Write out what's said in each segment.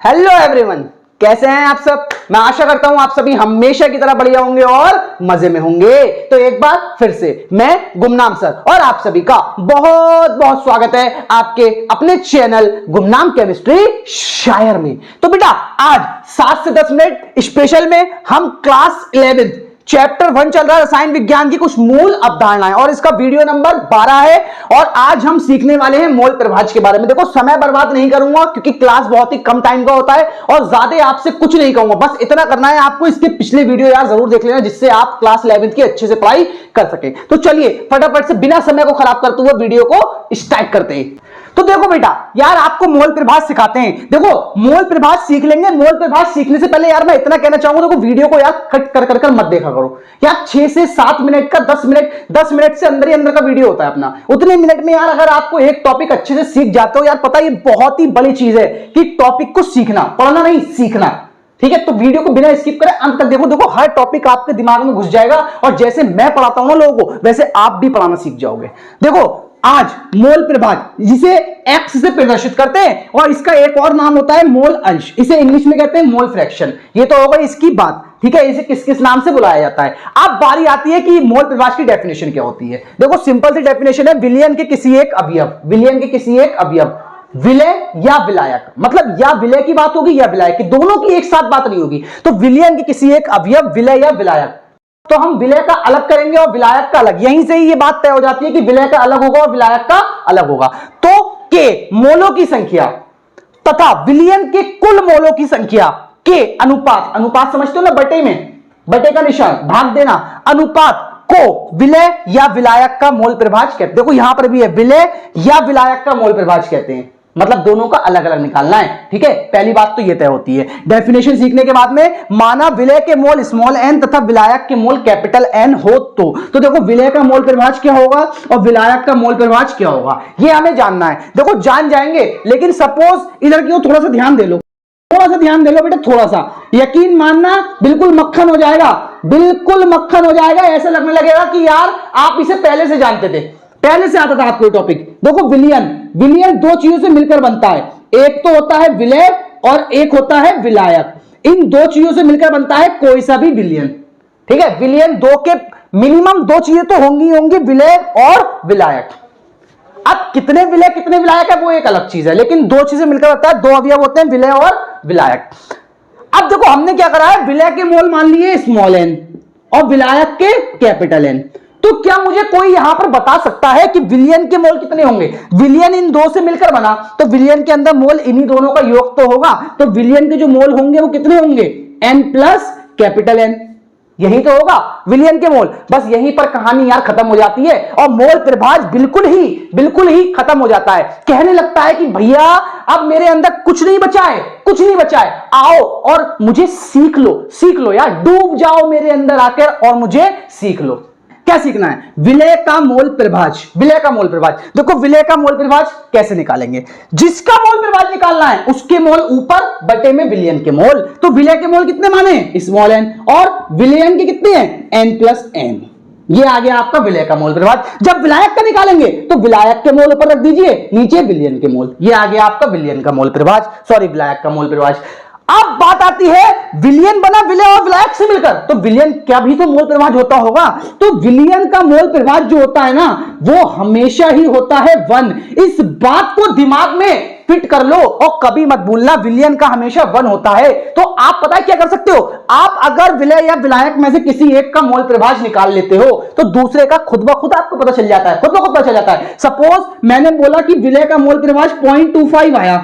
Hello everyone, कैसे हैं आप सब। मैं आशा करता हूं आप सभी हमेशा की तरह बढ़िया होंगे और मजे में होंगे। तो एक बार फिर से मैं गुमनाम सर और आप सभी का बहुत बहुत स्वागत है आपके अपने चैनल गुमनाम केमिस्ट्री शायर में। तो बेटा आज 7 से 10 मिनट स्पेशल में हम क्लास 11 चैप्टर 1 चल रहा है रसायन विज्ञान की कुछ मूल अवधारणाएं और इसका वीडियो नंबर 12 है। और आज हम सीखने वाले हैं मोल प्रभाज के बारे में। देखो समय बर्बाद नहीं करूंगा क्योंकि क्लास बहुत ही कम टाइम का होता है और ज्यादा आपसे कुछ नहीं कहूंगा, बस इतना करना है आपको। इसके पिछले वीडियो यार जरूर देख लेना जिससे आप क्लास 11 की अच्छे से पढ़ाई कर सके। तो चलिए फटाफट से बिना समय को खराब करते हुए वीडियो को स्टार्ट करते हैं। तो देखो बेटा यार आपको मोल प्रभाज सिखाते हैं। देखो मोल प्रभाज सीख लेंगे। मोल प्रभाज सीखने से पहले यार मैं इतना कहना चाहूंगा, देखो वीडियो को यार कट कर मत देखा करो यार। 6 से 7 मिनट का 10 मिनट से अंदर ही अंदर का वीडियो होता है अपना। उतने मिनट में यार अगर आपको एक टॉपिक अच्छे से सीख जाते हो यार, पता ये बहुत ही बड़ी चीज है कि टॉपिक को सीखना, पढ़ना नहीं सीखना। ठीक है, तो वीडियो को बिना स्किप करें अंत तक देखो। देखो हर टॉपिक आपके दिमाग में घुस जाएगा और जैसे मैं पढ़ाता हूं ना लोगों को वैसे आप भी पढ़ाना सीख जाओगे। देखो आज मोल प्रभाज जिसे एक्स से प्रदर्शित करते हैं और इसका एक और नाम होता है मोल अंश, इसे इंग्लिश में कहते हैं मोल फ्रैक्शन। ये तो होगा इसकी बात, ठीक है। इसे किस किस नाम से बुलाया जाता है। अब बारी आती है कि मोल प्रभाज की डेफिनेशन क्या होती है। देखो सिंपल सी डेफिनेशन है, विलयन के किसी एक अवयव, विलयन के किसी एक अवयव, विलय या विलायक, मतलब या विलय की बात होगी या विलायक की, दोनों की एक साथ बात नहीं होगी। तो विलयन के किसी एक अवयव, विलय या विलायक, तो हम विलय का अलग करेंगे और विलायक का अलग। यहीं से ही ये बात तय हो जाती है कि विलय का अलग होगा और विलायक का अलग होगा। तो के मोलों की संख्या तथा विलयन के कुल मोलों की संख्या के अनुपात, अनुपात समझते हो ना, बटे में बटे का निशान भाग देना, अनुपात को विलय या विलायक का मोल प्रभाज कहते हैं। देखो यहां पर भी है विलय या विलायक का मोल प्रभाज कहते हैं, मतलब दोनों का अलग अलग निकालना है। ठीक है, पहली बात तो यह तय होती है। डेफिनेशन सीखने के बाद में माना विलय के मोल स्मॉल एन तथा विलायक के मोल कैपिटल एन हो तो देखो विलय का मोल प्रभाज क्या होगा और विलायक का मोल प्रभाज क्या होगा ये हमें जानना है। देखो जान जाएंगे, लेकिन सपोज इधर की थोड़ा सा ध्यान दे लो, थोड़ा सा ध्यान दे लो बेटा, थोड़ा सा यकीन मानना बिल्कुल मक्खन हो जाएगा, बिल्कुल मक्खन हो जाएगा। ऐसा लगने लगेगा कि यार आप इसे पहले से जानते थे, पहले से आता था आपको टॉपिक। देखो विलयन, विलयन दो चीजों से मिलकर बनता है, एक तो होता है विलय और एक होता है विलायक। इन दो चीजों से मिलकर बनता है कोई सा भी विलयन। ठीक है, विलयन दो के मिनिमम दो चीजें तो होंगी होंगी, विलय और विलायक। अब कितने विलय कितने विलायक है वो एक अलग चीज है, लेकिन दो चीजें मिलकर बनता है, दो अवयव होते हैं विलय और विलायक। अब देखो हमने क्या करा है, विलय के मोल मान लिए स्मॉल एन और विलायक के कैपिटल एन। तो क्या मुझे कोई यहां पर बता सकता है कि विलयन के मोल कितने होंगे। विलयन इन दो से मिलकर बना तो विलयन के अंदर मोल इन्हीं दोनों का योग तो होगा, तो विलयन के जो मोल होंगे वो कितने होंगे, एन प्लस कैपिटल एन, यही तो होगा विलयन के मोल। बस यहीं पर कहानी यार खत्म हो जाती है और मोल प्रभाज बिल्कुल ही खत्म हो जाता है। कहने लगता है कि भैया अब मेरे अंदर कुछ नहीं बचा है, कुछ नहीं बचा है, आओ और मुझे सीख लो यार, डूब जाओ मेरे अंदर आकर और मुझे सीख लो। क्या सीखना है, विलय का मोल प्रभाज। विलय का मोल प्रभाज, देखो विलय का मोल प्रभाज कैसे निकालेंगे। जिसका मोल प्रभाज निकालना है उसके मोल ऊपर बटे में विलयन के मोल। तो विलय के मोल कितने माने, स्मॉल एन, और विलयन के कितने हैं, एन प्लस एन। ये आ गया आपका विलय का मोल प्रभाज। जब विलायक का निकालेंगे तो विलायक के मोल ऊपर रख दीजिए, नीचे विलयन के मोल। ये आ गया आपका विलयन का मोल प्रभाज, सॉरी विलायक का मोल प्रभाज। अब बात आती है विलयन बना विलय और विलायक से मिलकर, तो विलयन क्या भी तो मोल प्रभाज होता होगा। तो विलयन का मोल प्रभाज जो होता है ना वो हमेशा ही होता है 1। इस बात को दिमाग में फिट कर लो और कभी मत भूलना विलयन का हमेशा 1 होता है। तो आप पता है क्या कर सकते हो, आप अगर विलय या विलायक में से किसी एक का मोल प्रभाज निकाल लेते हो तो दूसरे का खुद ब खुद आपको पता चल जाता है, खुद ब खुद पता चल जाता है। सपोज मैंने बोला कि विलय का मोल प्रभाज 0.25 आया,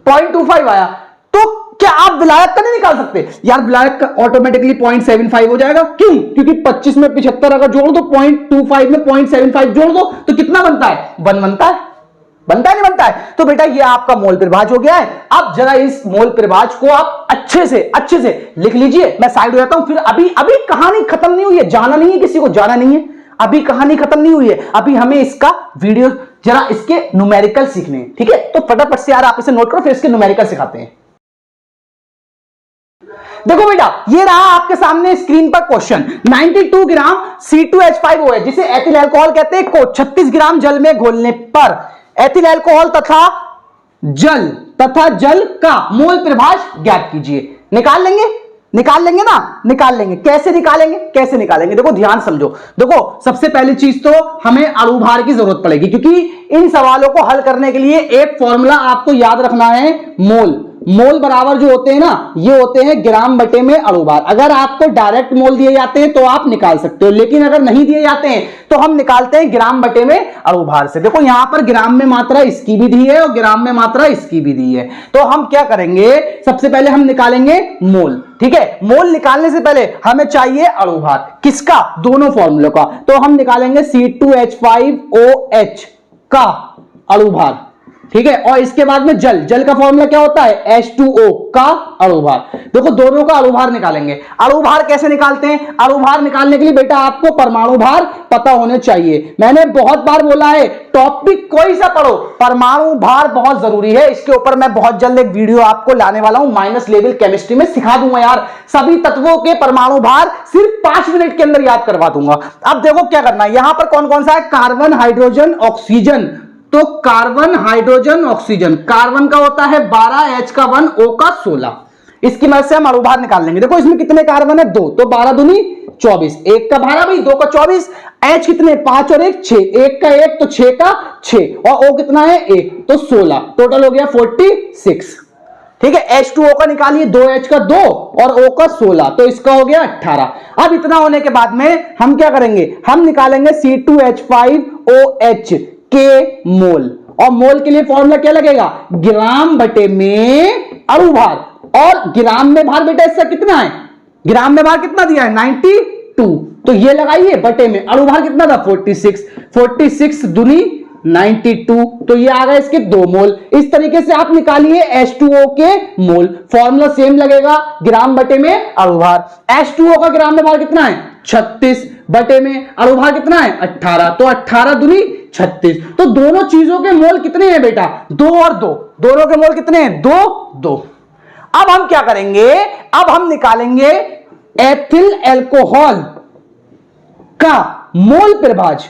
0.25 आया, तो क्या आप विलायक का नहीं निकाल सकते यार। विलायक का ऑटोमेटिकली 0.75 हो जाएगा, क्यों, क्योंकि 25 में 75 अगर जोड़ दो 0.25 में 0.75 जोड़ दो तो कितना बनता है, 1 बनता है, बनता है नहीं बनता है। तो बेटा ये आपका मोल प्रभाज हो गया है। अब जरा इस मोल प्रभाज को आप अच्छे से लिख लीजिए। मैं साइड हो जाता हूं, फिर अभी कहानी खत्म नहीं हुई है, जाना नहीं है किसी को, जाना नहीं है, अभी कहानी खत्म नहीं हुई है। अभी हमें इसका वीडियो जरा इसके न्यूमेरिकल सीखने हैं, ठीक है। तो फटाफट से यार आप इसे नोट करो, फिर इसके न्यूमेरिकल सिखाते हैं। देखो बेटा ये रहा आपके सामने स्क्रीन पर क्वेश्चन। 92 ग्राम C2H5O है जिसे एथिल अल्कोहल कहते हैं को 36 ग्राम जल में घोलने पर एथिल अल्कोहल तथा जल तथा जल का मोल प्रभाज ज्ञात कीजिए। निकाल लेंगे ना, निकाल लेंगे। कैसे निकालेंगे देखो ध्यान समझो। देखो सबसे पहली चीज तो हमें अणुभार की जरूरत पड़ेगी, क्योंकि इन सवालों को हल करने के लिए एक फॉर्मूला आपको याद रखना है, मोल बराबर जो होते हैं ना, ये होते हैं ग्राम बटे में अणुभार। अगर आपको डायरेक्ट मोल दिए जाते हैं तो आप निकाल सकते हो, लेकिन अगर नहीं दिए जाते हैं तो हम निकालते हैं ग्राम बटे में अणुभार से। देखो यहां पर ग्राम में मात्रा इसकी भी दी है और ग्राम में मात्रा इसकी भी दी है, तो हम क्या करेंगे, सबसे पहले हम निकालेंगे मोल। ठीक है, मोल निकालने से पहले हमें चाहिए अणुभार, किसका, दोनों फॉर्मूलों का। तो हम निकालेंगे C2H5OH का अणुभार। ठीक है, और इसके बाद में जल का फॉर्मूला क्या होता है, H2O का अणुभार। देखो दोनों का अणुभार निकालेंगे। अणुभार कैसे निकालते हैं, अणुभार निकालने के लिए बेटा आपको परमाणु भार पता होने चाहिए। मैंने बहुत बार बोला है, टॉपिक कोई सा पढ़ो, परमाणु भार बहुत जरूरी है। इसके ऊपर मैं बहुत जल्द एक वीडियो आपको लाने वाला हूं, माइनस लेवल केमिस्ट्री में सिखा दूंगा यार, सभी तत्वों के परमाणु भार सिर्फ 5 मिनट के अंदर याद करवा दूंगा। अब देखो क्या करना है, यहां पर कौन कौन सा है, कार्बन, हाइड्रोजन, ऑक्सीजन। तो कार्बन, हाइड्रोजन, ऑक्सीजन, कार्बन का होता है 12, H का 1, O का 16। इसकी मदद से हम अणुभार निकाल लेंगे। देखो इसमें कितने कार्बन है, 2, तो 12 दूनी 24, 1 का 12 भाई, 2 का 24, H कितने, 5 और 1 6, 1 का 1 तो 6 का 6, और O कितना है 1, तो 16, टोटल हो गया 46। ठीक है, H2O का निकालिए, 2H का 2 और O का 16, तो इसका हो गया 18। अब इतना होने के बाद में हम क्या करेंगे, हम निकालेंगे C2H5OH के मोल, और मोल के लिए फॉर्मूला क्या लगेगा, ग्राम बटे में अणुभार। और ग्राम में भार बेटा इसका कितना है, ग्राम में भार कितना दिया है, 92, तो ये लगाइए बटे में अणुभार कितना था, 46 दूनी 92, तो ये आ गए इसके 2 मोल। इस तरीके से आप निकालिए H2O के मोल, फॉर्मूला सेम लगेगा, ग्राम बटे में अणुभार। H2O का ग्राम में भार कितना है, 36, बटे में अणुभार कितना है, 18, तो 18 दूनी 36। तो दोनों चीजों के मोल कितने हैं बेटा, 2 और 2, दोनों के मोल कितने हैं, 2। अब हम क्या करेंगे, अब हम निकालेंगे एथिल अल्कोहल का मोल प्रभाज।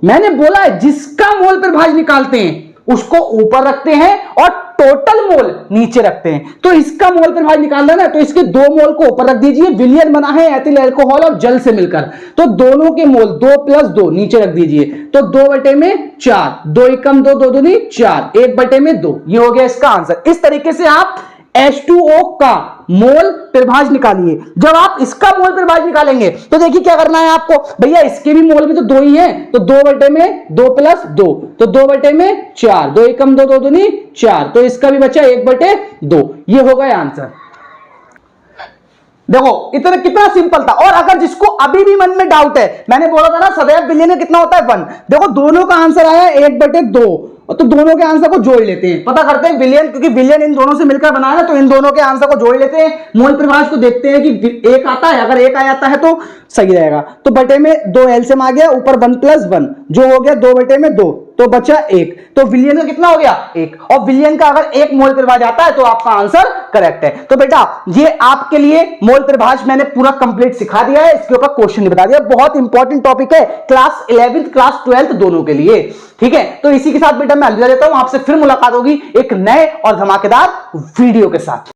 मैंने बोला है जिसका मोल प्रभाज निकालते हैं उसको ऊपर रखते हैं और टोटल मोल नीचे रखते हैं। तो इसका मोल प्रभाज निकालना है ना, तो इसके 2 मोल को ऊपर रख दीजिए, विलयन बना है एथिल अल्कोहल और जल से मिलकर, तो दोनों के मोल 2 + 2 नीचे रख दीजिए, तो 2 बटे में 4, 2 एकम 2, 2 दूनी 4, 1 बटे में 2, ये हो गया इसका आंसर। इस तरीके से आप H2O का मोल प्रभाज निकालिए। जब आप इसका मोल प्रभाज निकालेंगे तो देखिए क्या करना है आपको, भैया इसके भी मोल भी तो 2 ही हैं, तो 2 बटे में 2 + 2, तो 2 बटे में 4, 2 एकम 2, 2 दूनी 4, तो इसका भी बचा 1 बटे 2, ये हो गया आंसर। देखो इतना कितना सिंपल था। और अगर जिसको अभी भी मन में डाउट है, मैंने बोला था ना सदैव विलयन में कितना होता है 1, देखो दोनों का आंसर आया 1 बटे 2, तो दोनों के आंसर को जोड़ लेते हैं, पता करते हैं विलयन, क्योंकि विलयन इन दोनों से मिलकर बना है ना, तो इन दोनों के आंसर को जोड़ लेते हैं, मोल प्रभाज को देखते हैं कि 1 आता है, अगर 1 आ जाता है तो सही रहेगा। तो बटे में 2 एलसीएम आ गया, ऊपर 1 + 1 जो हो गया 2 बटे में 2, तो बचा 1, तो विलयन का कितना हो गया 1, और विलयन का अगर 1 मोल प्रभाज आता है तो आपका आंसर करेक्ट है। तो बेटा ये आपके लिए मोल प्रभाज मैंने पूरा कंप्लीट सिखा दिया है, इसके ऊपर क्वेश्चन बता दिया, बहुत इंपॉर्टेंट टॉपिक है क्लास 11th क्लास 12th दोनों के लिए। ठीक है, तो इसी के साथ बेटा मैं अलविदा लेता हूं, आपसे फिर मुलाकात होगी एक नए और धमाकेदार वीडियो के साथ।